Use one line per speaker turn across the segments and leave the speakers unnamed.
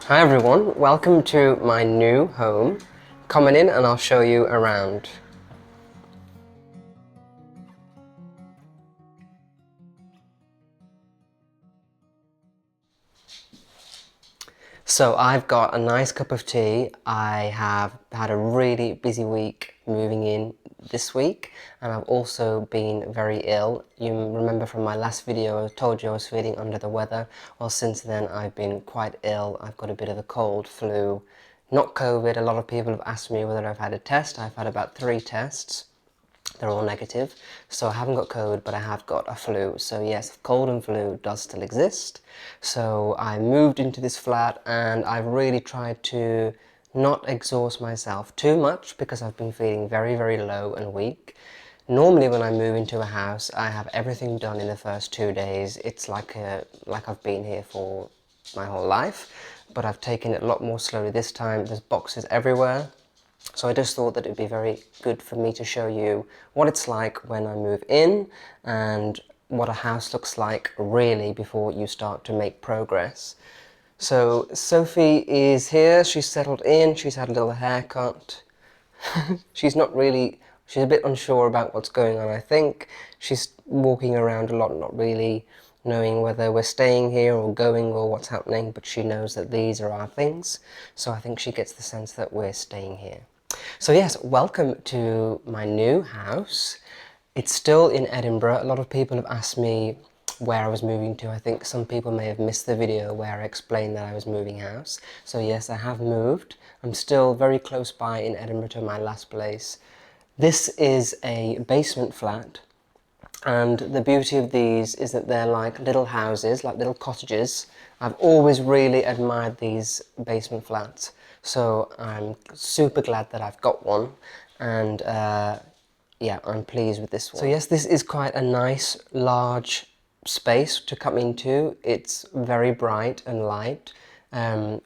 Hi everyone, welcome to my new home. Come on in and I'll show you around. So I've got a nice cup of tea. I have had a really busy week moving in this week, and I've also been very ill. You remember from my last video I told you I was feeling under the weather. Well, since then I've been quite ill. I've got a bit of a cold, flu, not COVID. A lot of people have asked me whether I've had a test. I've had about 3 tests. They're all negative, so I haven't got COVID, but I have got a flu. So yes, cold and flu does still exist. So I moved into this flat and I've really tried to not exhaust myself too much because I've been feeling very, very low and weak. Normally when I move into a house, I have everything done in the first 2 days. It's like I've been here for my whole life, but I've taken it a lot more slowly this time. There's boxes everywhere. So I just thought that it'd be very good for me to show you what it's like when I move in and what a house looks like really before you start to make progress. So Sophie is here, she's settled in, she's had a little haircut. She's a bit unsure about what's going on, I think. She's walking around a lot, not really knowing whether we're staying here or going or what's happening, but she knows that these are our things. So I think she gets the sense that we're staying here. So yes, welcome to my new house. It's still in Edinburgh. A lot of people have asked me where I was moving to. I think some people may have missed the video where I explained that I was moving house. So yes, I have moved. I'm still very close by in Edinburgh to my last place. This is a basement flat, and the beauty of these is that they're like little houses, like little cottages. I've always really admired these basement flats, so I'm super glad that I've got one, and yeah, I'm pleased with this one. So yes, this is quite a nice large space to come into. It's very bright and light.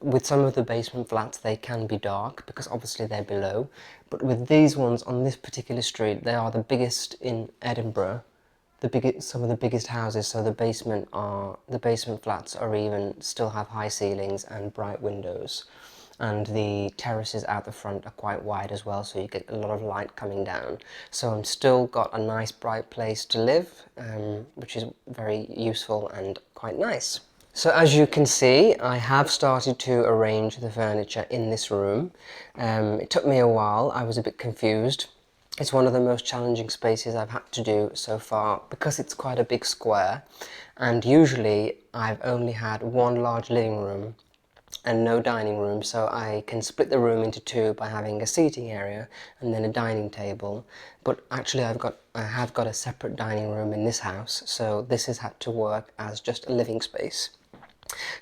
With some of the basement flats they can be dark because obviously they're below, but with these ones on this particular street, they are the biggest in Edinburgh, some of the biggest houses. So the basement flats are even still have high ceilings and bright windows, and the terraces out the front are quite wide as well, so you get a lot of light coming down. So I'm still got a nice bright place to live, which is very useful and quite nice. So as you can see, I have started to arrange the furniture in this room. It took me a while. I was a bit confused. It's one of the most challenging spaces I've had to do so far because it's quite a big square, and usually I've only had one large living room and no dining room, so I can split the room into 2 by having a seating area and then a dining table. But actually I have got a separate dining room in this house, so this has had to work as just a living space.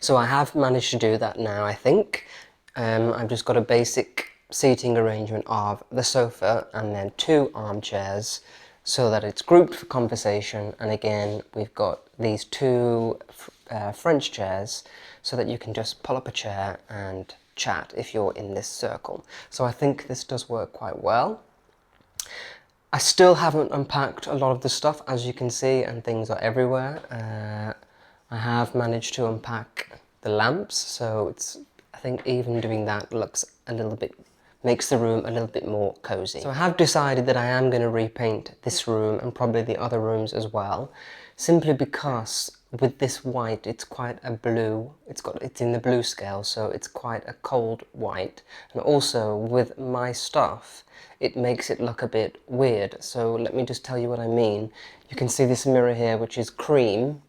So I have managed to do that now, I think. I've just got a basic seating arrangement of the sofa and then 2 armchairs so that it's grouped for conversation, and again we've got these 2 French chairs so that you can just pull up a chair and chat if you're in this circle. So I think this does work quite well. I still haven't unpacked a lot of the stuff, as you can see, and things are everywhere. I have managed to unpack the lamps, so I think even doing that makes the room a little bit more cozy. So I have decided that I am going to repaint this room and probably the other rooms as well, simply because with this white it's quite a blue, it's in the blue scale, so it's quite a cold white, and also with my stuff it makes it look a bit weird. So let me just tell you what I mean. You can see this mirror here, which is cream.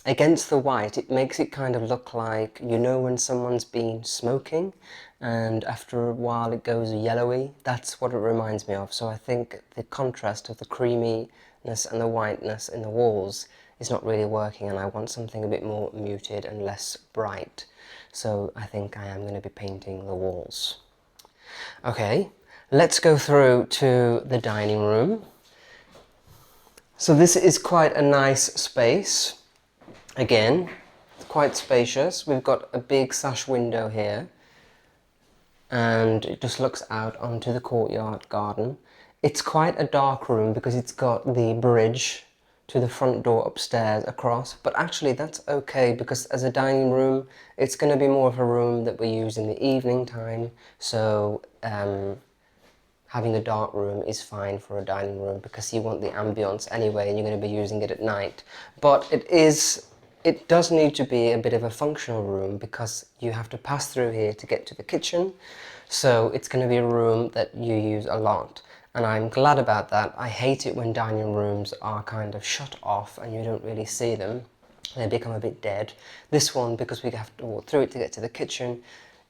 Against the white, it makes it kind of look like, you know, when someone's been smoking and after a while it goes yellowy. That's what it reminds me of. So I think the contrast of the creaminess and the whiteness in the walls is not really working, and I want something a bit more muted and less bright. So I think I am going to be painting the walls. Okay, let's go through to the dining room. So this is quite a nice space. Again, it's quite spacious. We've got a big sash window here, and it just looks out onto the courtyard garden. It's quite a dark room because it's got the bridge to the front door upstairs across, but actually that's okay because as a dining room, it's going to be more of a room that we use in the evening time, so having a dark room is fine for a dining room because you want the ambience anyway and you're going to be using it at night. But it does need to be a bit of a functional room because you have to pass through here to get to the kitchen. So it's going to be a room that you use a lot. And I'm glad about that. I hate it when dining rooms are kind of shut off and you don't really see them. They become a bit dead. This one, because we have to walk through it to get to the kitchen,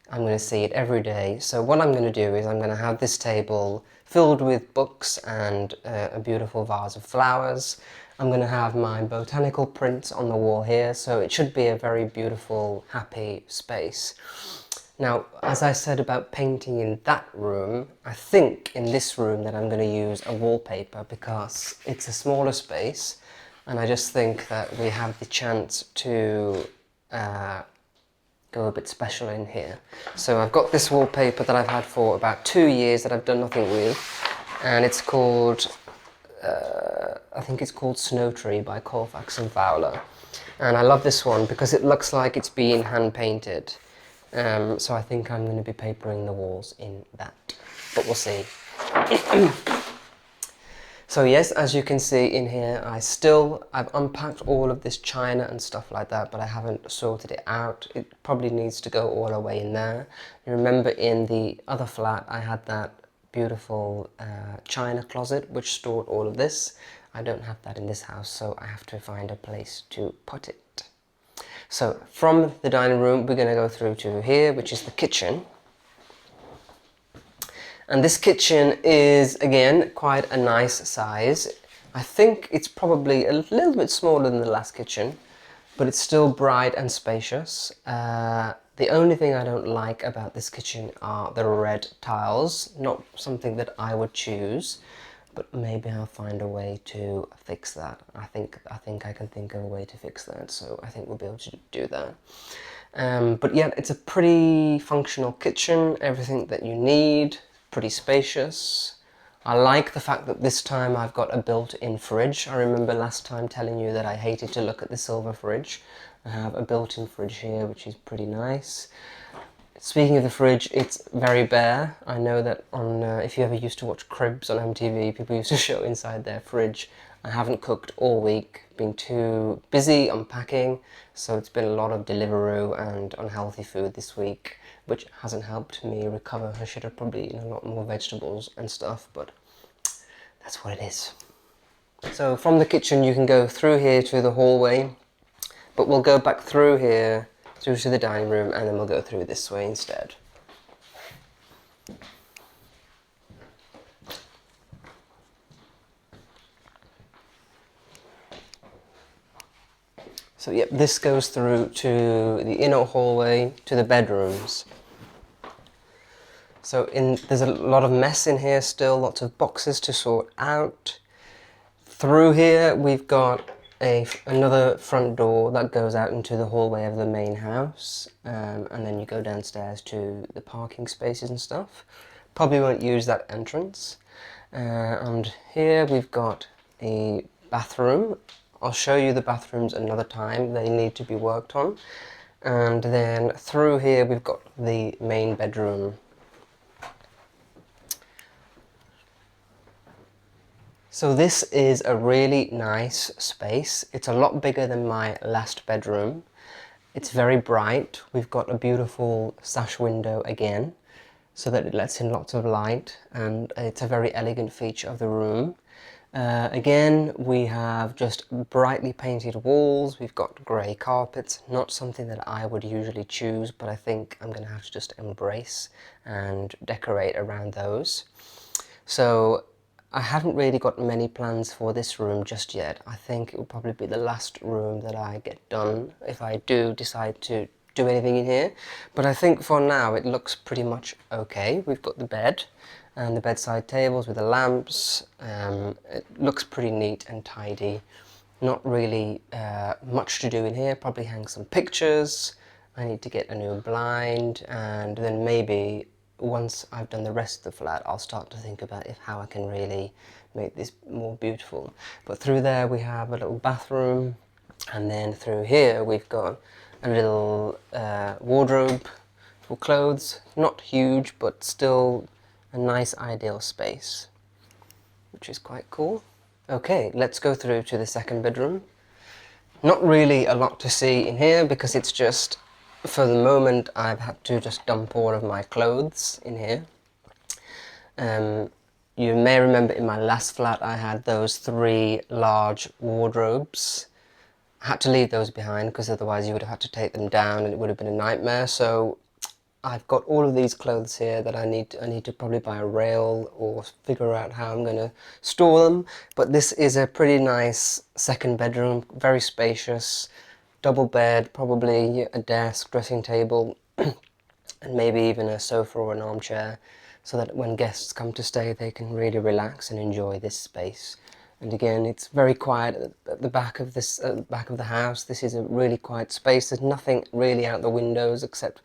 I'm going to see it every day. So what I'm going to do is I'm going to have this table filled with books and a beautiful vase of flowers. I'm going to have my botanical prints on the wall here, so it should be a very beautiful, happy space. Now, as I said about painting in that room, I think in this room that I'm going to use a wallpaper because it's a smaller space, and I just think that we have the chance to go a bit special in here. So I've got this wallpaper that I've had for about 2 years that I've done nothing with, and it's called, I think it's called Snow Tree by Colfax and Fowler. And I love this one because it looks like it's being hand painted. So I think I'm going to be papering the walls in that, but we'll see. So yes, as you can see in here, I've unpacked all of this china and stuff like that, but I haven't sorted it out. It probably needs to go all the way in there. You remember in the other flat, I had that beautiful china closet, which stored all of this. I don't have that in this house, so I have to find a place to put it. So from the dining room, we're going to go through to here, which is the kitchen. And this kitchen is, again, quite a nice size. I think it's probably a little bit smaller than the last kitchen, but it's still bright and spacious. The only thing I don't like about this kitchen are the red tiles. Not something that I would choose, but maybe I'll find a way to fix that. I think I can think of a way to fix that, so I think we'll be able to do that. But yeah, it's a pretty functional kitchen, everything that you need. Pretty spacious. I like the fact that this time I've got a built-in fridge. I remember last time telling you that I hated to look at the silver fridge. I have a built-in fridge here, which is pretty nice. Speaking of the fridge, it's very bare. I know that on if you ever used to watch Cribs on MTV, people used to show inside their fridge. I haven't cooked all week, been too busy unpacking, so it's been a lot of Deliveroo and unhealthy food this week, which hasn't helped me recover. I should have probably eaten a lot more vegetables and stuff, but that's what it is. So from the kitchen you can go through here to the hallway, but we'll go back through here, through to the dining room, and then we'll go through this way instead. So yep, this goes through to the inner hallway to the bedrooms. So there's a lot of mess in here still, lots of boxes to sort out. Through here we've got another front door that goes out into the hallway of the main house, and then you go downstairs to the parking spaces and stuff. Probably won't use that entrance. And here we've got a bathroom. I'll show you the bathrooms another time, they need to be worked on. And then through here we've got the main bedroom. So this is a really nice space. It's a lot bigger than my last bedroom. It's very bright. We've got a beautiful sash window again, so that it lets in lots of light, and it's a very elegant feature of the room. Again, we have just brightly painted walls. We've got grey carpets, not something that I would usually choose, but I think I'm going to have to just embrace and decorate around those. So I haven't really got many plans for this room just yet. I think it will probably be the last room that I get done if I do decide to do anything in here. But I think for now it looks pretty much okay. We've got the bed and the bedside tables with the lamps. It looks pretty neat and tidy. Not really much to do in here. Probably hang some pictures. I need to get a new blind, and then maybe once I've done the rest of the flat, I'll start to think about how I can really make this more beautiful. But through there we have a little bathroom, and then through here we've got a little wardrobe for clothes. Not huge, but still a nice ideal space, which is quite cool. Okay, let's go through to the second bedroom. Not really a lot to see in here because it's just, for the moment, I've had to just dump all of my clothes in here. You may remember in my last flat I had those 3 large wardrobes. I had to leave those behind because otherwise you would have had to take them down and it would have been a nightmare. So I've got all of these clothes here that I need to probably buy a rail or figure out how I'm going to store them. But this is a pretty nice second bedroom, very spacious, double bed, probably a desk, dressing table, and maybe even a sofa or an armchair, so that when guests come to stay they can really relax and enjoy this space. And again, it's very quiet at the back of this back of the house. This is a really quiet space. There's nothing really out the windows except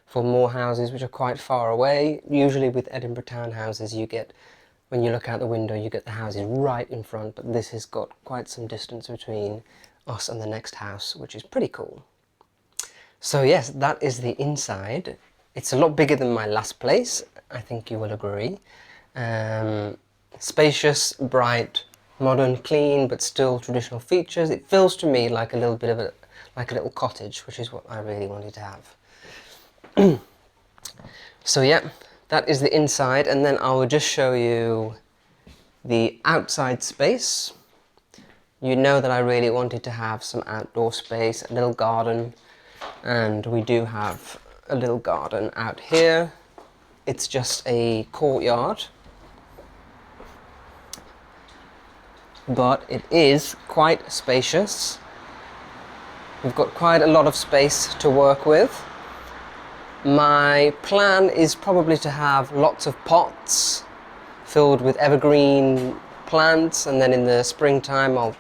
for more houses which are quite far away. Usually with Edinburgh townhouses you get, when you look out the window, you get the houses right in front, but this has got quite some distance between us and the next house, which is pretty cool. So yes, that is the inside. It's a lot bigger than my last place, I think you will agree. Spacious, bright, modern, clean, but still traditional features. It feels to me like a little bit of like a little cottage, which is what I really wanted to have. So yeah, that is the inside, and then I will just show you the outside space. You know that I really wanted to have some outdoor space, a little garden, and we do have a little garden out here. It's just a courtyard, but it is quite spacious. We've got quite a lot of space to work with. My plan is probably to have lots of pots filled with evergreen plants, and then in the springtime I'll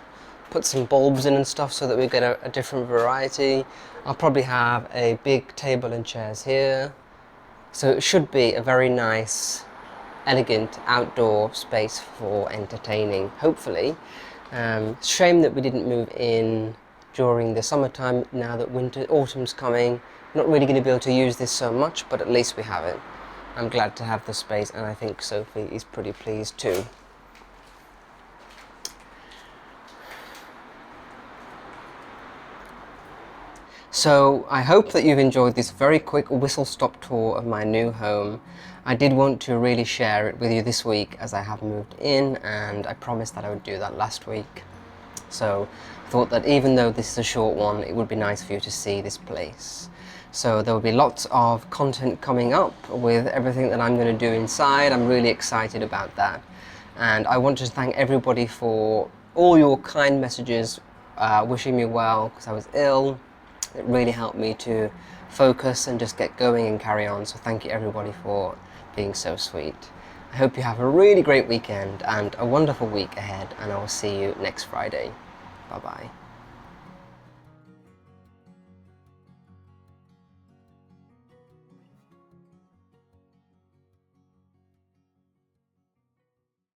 put some bulbs in and stuff so that we get a different variety. I'll probably have a big table and chairs here. So it should be a very nice, elegant outdoor space for entertaining, hopefully. Shame that we didn't move in during the summertime. Now that autumn's coming, not really going to be able to use this so much, but at least we have it. I'm glad to have the space, and I think Sophie is pretty pleased too. So I hope that you've enjoyed this very quick whistle-stop tour of my new home. I did want to really share it with you this week as I have moved in, and I promised that I would do that last week. So I thought that even though this is a short one, it would be nice for you to see this place. So there will be lots of content coming up with everything that I'm going to do inside. I'm really excited about that. And I want to thank everybody for all your kind messages wishing me well because I was ill. It really helped me to focus and just get going and carry on. So thank you everybody for being so sweet. I hope you have a really great weekend and a wonderful week ahead, and I will see you next Friday. Bye bye.